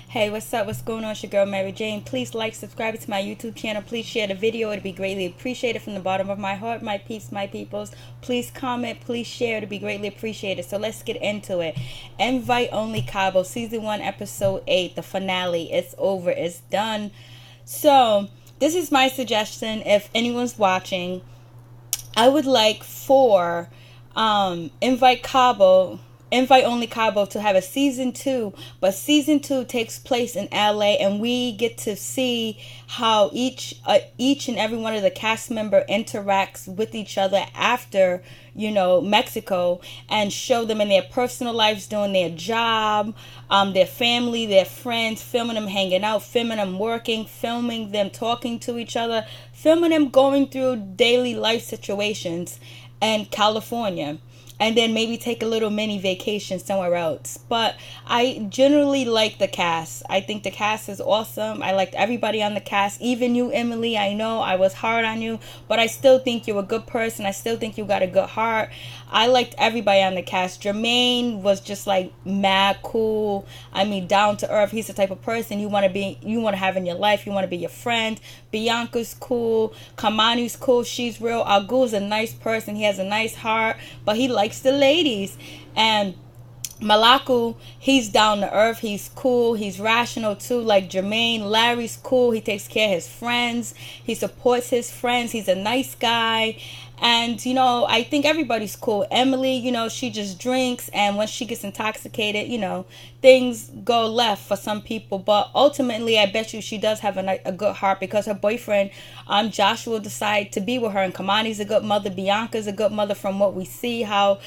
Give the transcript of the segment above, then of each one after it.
Hey, what's up? What's going on? It's your girl Mary Jane. Please like, subscribe to my YouTube channel. Please share the video. It'd be greatly appreciated from the bottom of my heart, my peeps, my peoples. Please comment, please share. It'd be greatly appreciated. So let's get into it. Invite Only Cabo, Season 1, Episode 8, the finale. It's over. It's done. So this is my suggestion if anyone's watching. I would like for Invite Only Cabo to have a season 2, but season 2 takes place in LA, and we get to see how each and every one of the cast member interacts with each other after, Mexico, and show them in their personal lives doing their job, their family, their friends, filming them hanging out, filming them working, filming them talking to each other, filming them going through daily life situations in California, and then maybe take a little mini vacation somewhere else. But I generally like the cast. I think the cast is awesome. I liked everybody on the cast, even you, Emily. I know I was hard on you, but I still think you're a good person. I still think you got a good heart. I liked everybody on the cast. Jermaine was just like mad cool. I mean, down to earth. He's the type of person you want to have in your life. You want to be your friend. Bianca's cool. Kamani's cool. She's real. Agul's a nice person. He has a nice heart, but he likes the ladies. And Malaku, he's down to earth, he's cool, he's rational too, like Jermaine. Larry's cool, he takes care of his friends, he supports his friends, he's a nice guy. And I think everybody's cool. Emily, she just drinks, and when she gets intoxicated, things go left for some people. But ultimately, I bet you she does have a good heart, because her boyfriend, Joshua, decided to be with her. And Kamani's a good mother, Bianca's a good mother, from what we see, how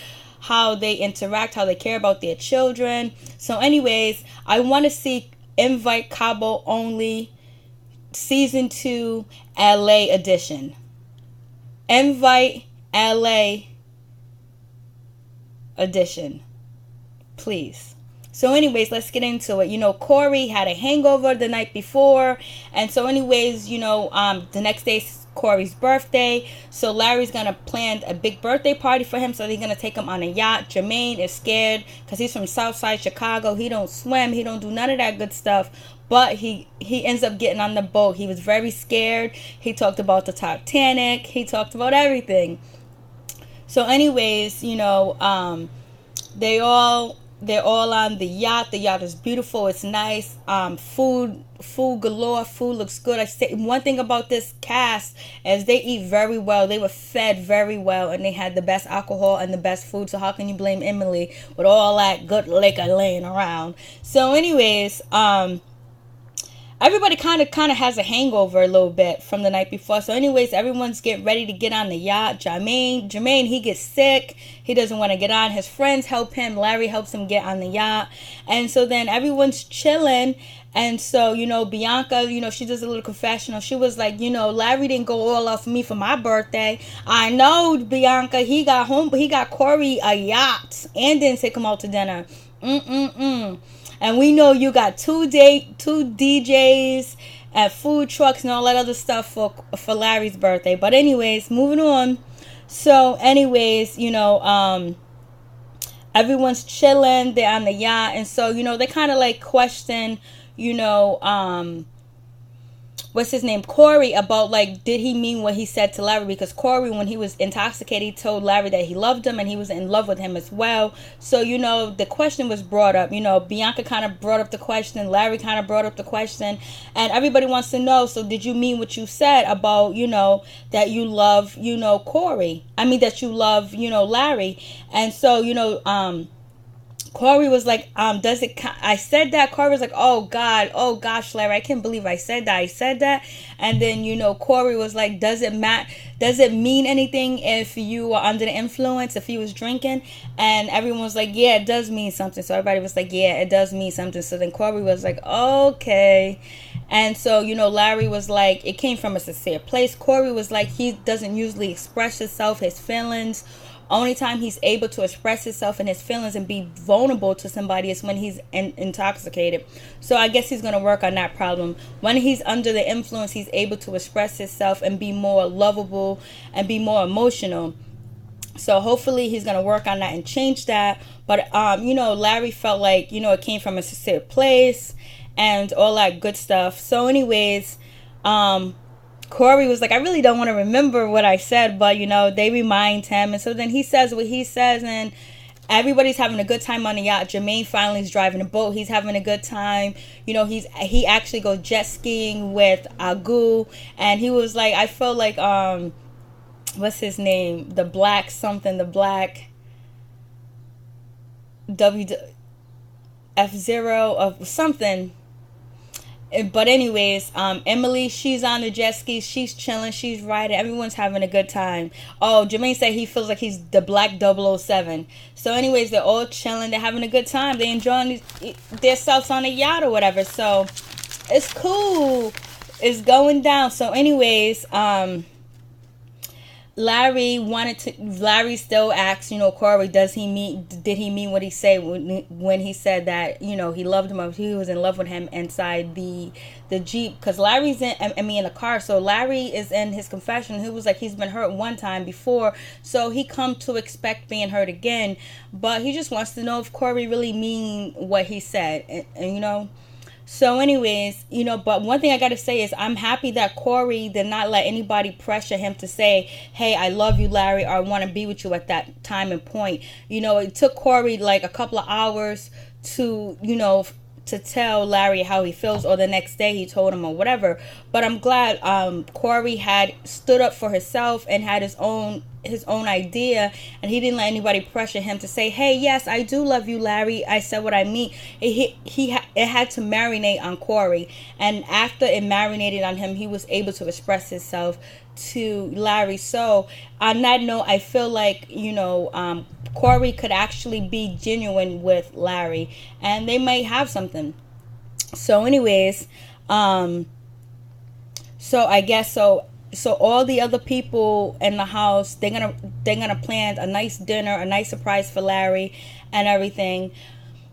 they interact, how they care about their children. So anyways, I want to see Invite Cabo Only Season 2 LA edition. Invite LA edition, please. So anyways, let's get into it. Corey had a hangover the night before, and so anyways, the next day Corey's birthday, so Larry's gonna plan a big birthday party for him, so they're gonna take him on a yacht. Jermaine is scared because he's from Southside Chicago. He don't swim, he don't do none of that good stuff, but he ends up getting on the boat. He was very scared. He talked about the Titanic, he talked about everything. So anyways, they're all on the yacht. The yacht is beautiful. It's nice. Food galore. Food looks good. I say one thing about this cast is they eat very well. They were fed very well, and they had the best alcohol and the best food. So how can you blame Emily with all that good liquor laying around? So anyways, everybody kind of has a hangover a little bit from the night before. So anyways, everyone's getting ready to get on the yacht. Jermaine, he gets sick. He doesn't want to get on. His friends help him. Larry helps him get on the yacht. And so then everyone's chilling. And so, Bianca, she does a little confessional. She was like, Larry didn't go all off me for my birthday. I know, Bianca. He got Corey a yacht and didn't take him out to dinner. And we know you got two DJs and food trucks and all that other stuff for Larry's birthday. But anyways, moving on. So anyways, everyone's chilling. They're on the yacht. And so, they kind of like question, what's his name, Corey, about like, did he mean what he said to Larry? Because Corey, when he was intoxicated, he told Larry that he loved him and he was in love with him as well. So the question was brought up. Bianca kind of brought up the question, Larry kind of brought up the question, and everybody wants to know, so did you mean what you said about that you love Corey? I mean that you love Larry. And so Corey was like, I said that. Corey was like, oh gosh, Larry, I can't believe I said that. And then, Corey was like, does it mean anything if you are under the influence, if he was drinking? And everyone was like, yeah, it does mean something. So everybody was like, yeah, it does mean something. So then Corey was like, okay. And so, Larry was like, it came from a sincere place. Corey was like, he doesn't usually express himself, his feelings. Only time he's able to express himself and his feelings and be vulnerable to somebody is when he's intoxicated. So I guess he's going to work on that problem. When he's under the influence, he's able to express himself and be more lovable and be more emotional. So hopefully he's going to work on that and change that. But, Larry felt like, it came from a sincere place. and all that good stuff. So anyways, Corey was like, I really don't want to remember what I said, but they remind him, and so then he says what he says, and everybody's having a good time on the yacht. Jermaine finally is driving a boat. He's having a good time. He actually goes jet skiing with Agu, and he was like, I felt like what's his name? The black something, the black F0 of something. But anyways, Emily, she's on the jet ski. She's chilling. She's riding. Everyone's having a good time. Oh, Jermaine said he feels like he's the black 007. So anyways, they're all chilling. They're having a good time. They're enjoying themselves on the yacht or whatever. So it's cool. It's going down. So anyways, Larry still asks, Corey, did he mean what he said when he said that, he loved him, or he was in love with him inside the Jeep? Because Larry's in the car. So Larry is in his confession. He was like, he's been hurt one time before, so he come to expect being hurt again, but he just wants to know if Corey really mean what he said, and So anyways, but one thing I got to say is I'm happy that Corey did not let anybody pressure him to say, hey, I love you, Larry, or I want to be with you at that time and point. It took Corey like a couple of hours to, to tell Larry how he feels, or the next day he told him or whatever. But I'm glad Corey had stood up for himself and had his own idea, and he didn't let anybody pressure him to say, hey, yes, I do love you, Larry, I said what I mean. It had to marinate on Corey, and after it marinated on him, he was able to express himself to Larry. So on that note, I feel like Corey could actually be genuine with Larry, and they might have something. So anyways, so I guess so all the other people in the house, they're gonna plan a nice dinner, a nice surprise for Larry and everything,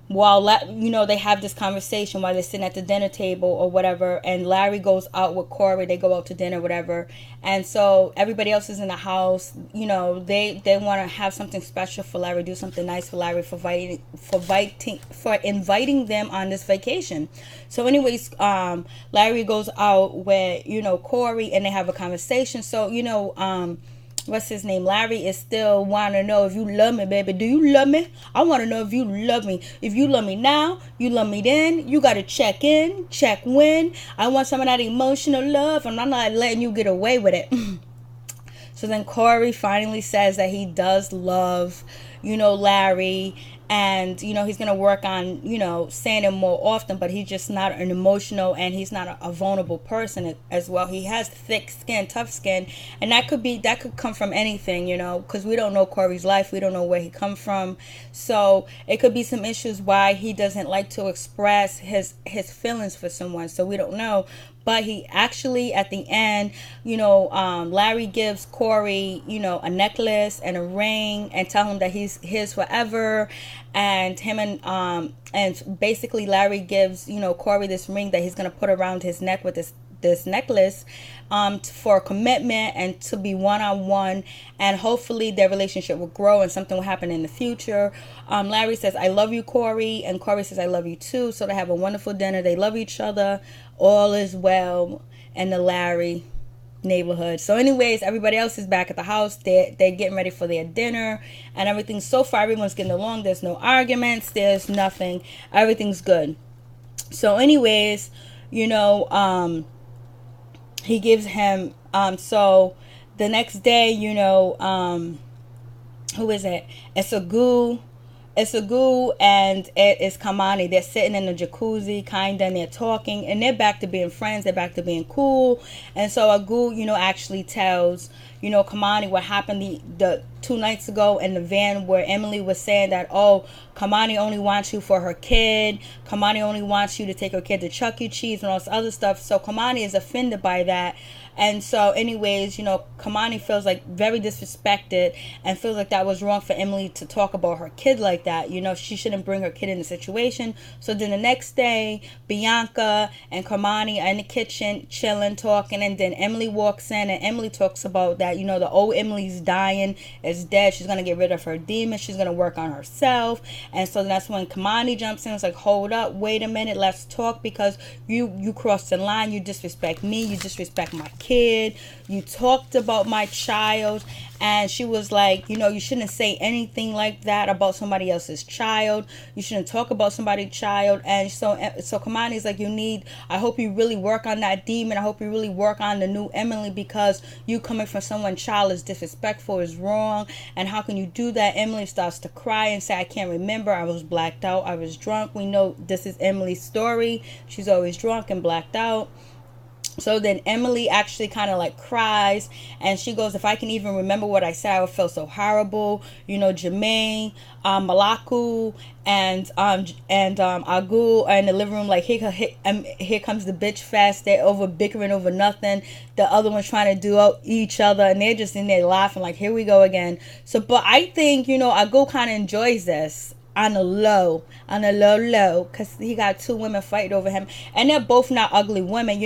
while they have this conversation while they're sitting at the dinner table or whatever, and Larry goes out with Corey. They go out to dinner, whatever, and so everybody else is in the house. They want to have something special for Larry, do something nice for Larry, for inviting them on this vacation. So anyways, Larry goes out with Corey, and they have a conversation. So what's his name? Larry is still want to know if you love me, baby. Do you love me? I want to know if you love me. If you love me now, you love me then. You got to check in, check when. I want some of that emotional love, and I'm not letting you get away with it. So then Corey finally says that he does love, Larry, and he's gonna work on saying it more often, but he's just not an emotional, and he's not a vulnerable person as well. He has thick skin, tough skin, and that could come from anything, because we don't know Corey's life, we don't know where he come from, so it could be some issues why he doesn't like to express his feelings for someone, so we don't know. But he actually, at the end, Larry gives Corey, a necklace and a ring, and tell him that he's his forever. And and basically Larry gives, Corey this ring that he's going to put around his neck with this necklace, for commitment and to be one-on-one, and hopefully their relationship will grow and something will happen in the future. Larry says, I love you, Corey, and Corey says, I love you too. So they have a wonderful dinner. They love each other. All is well in the Larry neighborhood. So anyways, everybody else is back at the house. They're getting ready for their dinner and everything. So far, everyone's getting along. There's no arguments. There's nothing. Everything's good. So anyways, he gives him, so the next day, who is it? It's Agu and it is Kamani. They're sitting in the jacuzzi, kind of, and they're talking, and they're back to being friends. They're back to being cool. And so Agu, actually tells, Kamani what happened the 2 nights ago in the van, where Emily was saying that, oh, Kamani only wants you for her kid. Kamani only wants you to take her kid to Chuck E. Cheese and all this other stuff. So Kamani is offended by that. And so anyways, Kamani feels like very disrespected and feels like that was wrong for Emily to talk about her kid like that. She shouldn't bring her kid in the situation. So then the next day, Bianca and Kamani are in the kitchen chilling, talking, and then Emily walks in, and Emily talks about that, the old Emily's dying, is dead, she's going to get rid of her demons, she's going to work on herself. And so that's when Kamani jumps in. It's like, hold up, wait a minute, let's talk, because you crossed the line, you disrespect me, you disrespect my kid, you talked about my child. And she was like, you shouldn't say anything like that about somebody else's child. You shouldn't talk about somebody's child. And so Kamani's like, I hope you really work on that demon. I hope you really work on the new Emily, because you coming from someone's child is disrespectful, is wrong. And how can you do that? Emily starts to cry and say, I can't remember. I was blacked out. I was drunk. We know this is Emily's story. She's always drunk and blacked out. So then Emily actually kind of like cries, and she goes, if I can even remember what I said, I would feel so horrible. Jermaine, Malaku, and Agul are in the living room like, here comes the bitch fest. They're over bickering over nothing. The other one's trying to do each other, and they're just in there laughing like, here we go again. So, but I think, Agul kind of enjoys this. On a low, because he got two women fighting over him, and they're both not ugly women.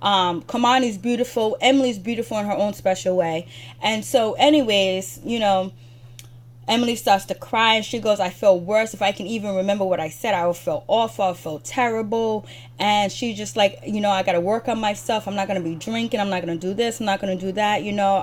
Kamani's beautiful, Emily's beautiful in her own special way. And so anyways, Emily starts to cry, and she goes, I feel worse. If I can even remember what I said, I will feel awful. I feel terrible. And she's just like, I got to work on myself. I'm not going to be drinking. I'm not going to do this. I'm not going to do that.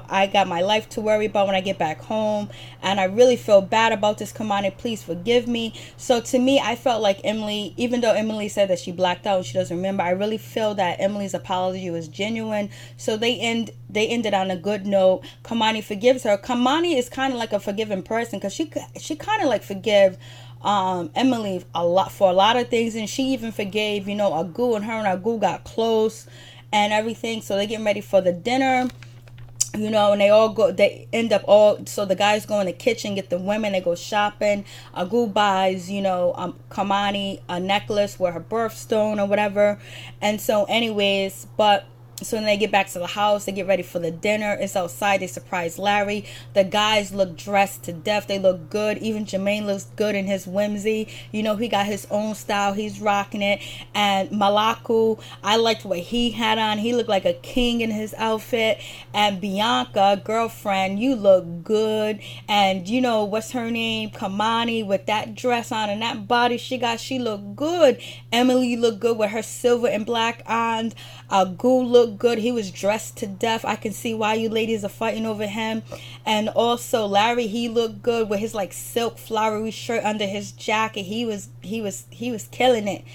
I got my life to worry about when I get back home. And I really feel bad about this, Kamani. Please forgive me. So to me, I felt like Emily, even though Emily said that she blacked out and she doesn't remember, I really feel that Emily's apology was genuine. So they ended on a good note. Kamani forgives her. Kamani is kind of like a forgiving person, because she kind of like forgive Emily a lot of things, and she even forgave Agul, and her and Agul got close and everything. So they're getting ready for the dinner, and they end up so the guys go in the kitchen, get the women, they go shopping. Agul buys Kamani a necklace with her birthstone or whatever. And so anyways, so when they get back to the house, they get ready for the dinner. It's outside. They surprise Larry. The guys look dressed to death. They look good. Even Jermaine looks good in his whimsy. He got his own style. He's rocking it. And Malaku, I liked what he had on. He looked like a king in his outfit. And Bianca, girlfriend, you look good. And what's her name? Kamani, with that dress on and that body she looked good. Emily looked good with her silver and black on. Agul looked good. He was dressed to death. I can see why you ladies are fighting over him. And also Larry, he looked good with his like silk flowery shirt under his jacket. He was killing it.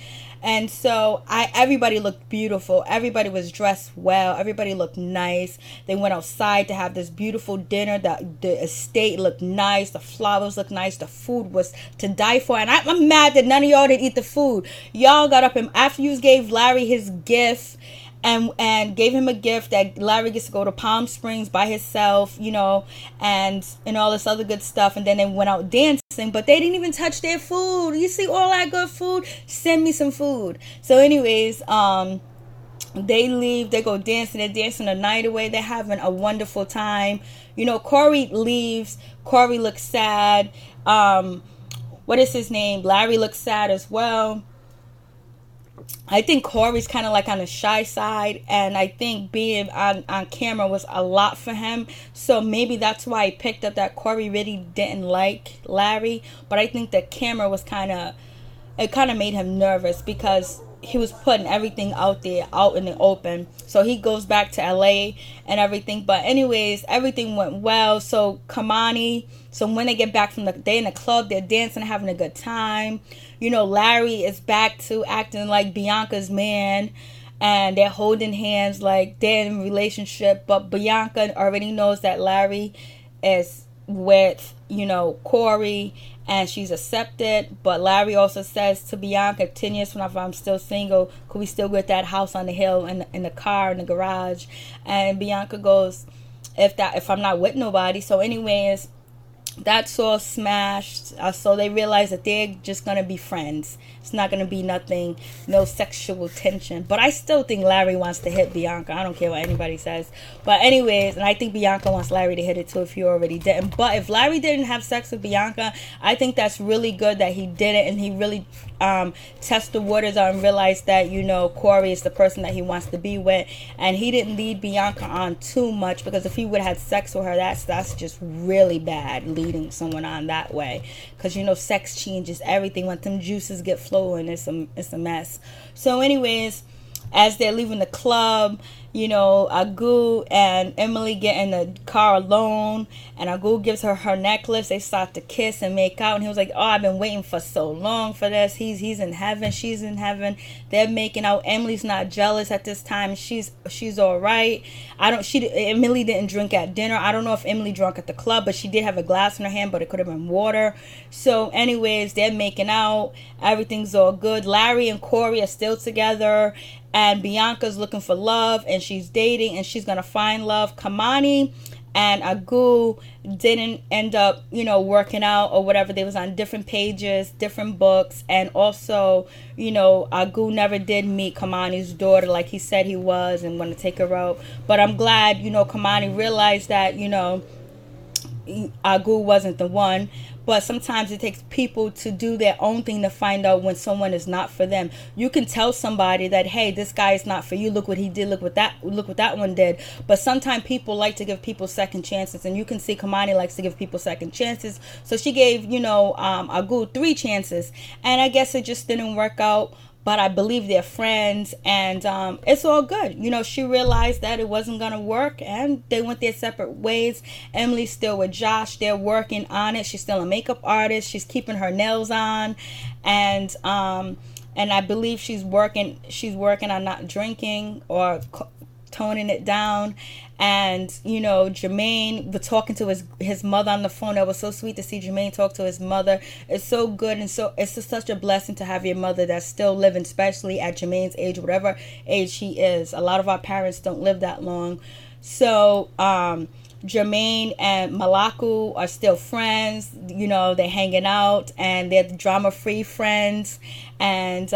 And so everybody looked beautiful. Everybody was dressed well. Everybody looked nice. They went outside to have this beautiful dinner. The estate looked nice. The flowers looked nice. The food was to die for. And I'm mad that none of y'all didn't eat the food. Y'all got up and after you gave Larry his gift, and gave him a gift that Larry gets to go to Palm Springs by himself, and all this other good stuff. And then they went out dancing, but they didn't even touch their food. You see all that good food? Send me some food. So anyways, they leave, they go dancing, they're dancing the night away, they're having a wonderful time. Corey leaves. Corey looks sad. What is his name? Larry looks sad as well. I think Corey's kind of like on the shy side, and I think being on camera was a lot for him. So maybe that's why he picked up that Corey really didn't like Larry. But I think the camera was kind of made him nervous because he was putting everything out there, out in the open. So he goes back to LA and everything. But anyways, everything went well. So Kamani, so when they get back from they in the club, they're dancing, having a good time. Larry is back to acting like Bianca's man, and they're holding hands like they're in a relationship. But Bianca already knows that Larry is with, Corey, and she's accepted. But Larry also says to Bianca, 10 years from now, if I'm still single, could we still get that house on the hill and in the car in the garage? And Bianca goes, if I'm not with nobody. So anyways, That's all smashed. So they realize that they're just gonna be friends. It's not gonna be nothing, no sexual tension. But I still think Larry wants to hit Bianca. I don't care what anybody says. But anyways, and I think Bianca wants Larry to hit it too if you already didn't. But if Larry didn't have sex with Bianca, I think that's really good that he did it, and he really test the waters out and realized that, you know, Corey is the person that he wants to be with, and he didn't lead Bianca on too much, because if he would have had sex with her, that's just really bad, leading someone on that way, because you know sex changes everything. When them juices get flowing, it's a mess. So anyways, as they're leaving the club, you know, Agu and Emily get in the car alone, and Agu gives her her necklace. They start to kiss and make out, and he was like, "Oh, I've been waiting for so long for this." He's in heaven, she's in heaven. They're making out. Emily's not jealous at this time. She's all right. Emily didn't drink at dinner. I don't know if Emily drank at the club, but she did have a glass in her hand, but it could have been water. So anyways, they're making out. Everything's all good. Larry and Corey are still together, and Bianca's looking for love, and she's dating, and she's gonna find love. Kamani and Agu didn't end up, you know, working out or whatever. They was on different pages, different books, and also, you know, Agu never did meet Kamani's daughter like he said he was and want to take her out. But I'm glad, you know, Kamani realized that, you know, Agu wasn't the one. But sometimes it takes people to do their own thing to find out when someone is not for them. You can tell somebody that, hey, this guy is not for you. Look what he did. Look what that one did. But sometimes people like to give people second chances, and you can see Kamani likes to give people second chances. So she gave, you know, Agu 3 chances, and I guess it just didn't work out. But I believe they're friends, and it's all good. You know, she realized that it wasn't going to work, and they went their separate ways. Emily's still with Josh. They're working on it. She's still a makeup artist. She's keeping her nails on, and I believe she's working on not drinking or toning it down. And, you know, Jermaine was talking to his mother on the phone. That was so sweet to see Jermaine talk to his mother. It's so good, and so it's just such a blessing to have your mother that's still living, especially at Jermaine's age, whatever age he is. A lot of our parents don't live that long. So Jermaine and Malaku are still friends. You know, they're hanging out, and they're drama-free friends. And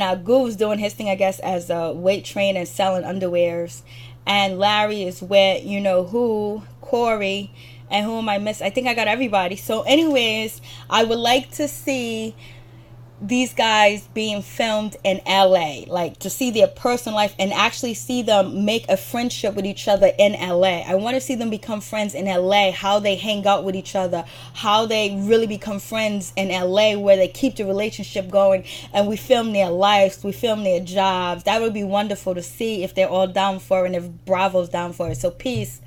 Agu was doing his thing, I guess, as a weight trainer and selling underwears. And Larry is with, you know who, Corey. And who am I missing? I think I got everybody. So anyways, I would like to see these guys being filmed in LA, like to see their personal life and actually see them make a friendship with each other in LA. I want to see them become friends in LA, how they hang out with each other, how they really become friends in LA, where they keep the relationship going, and we film their lives, we film their jobs. That would be wonderful to see if they're all down for it and if Bravo's down for it. So peace.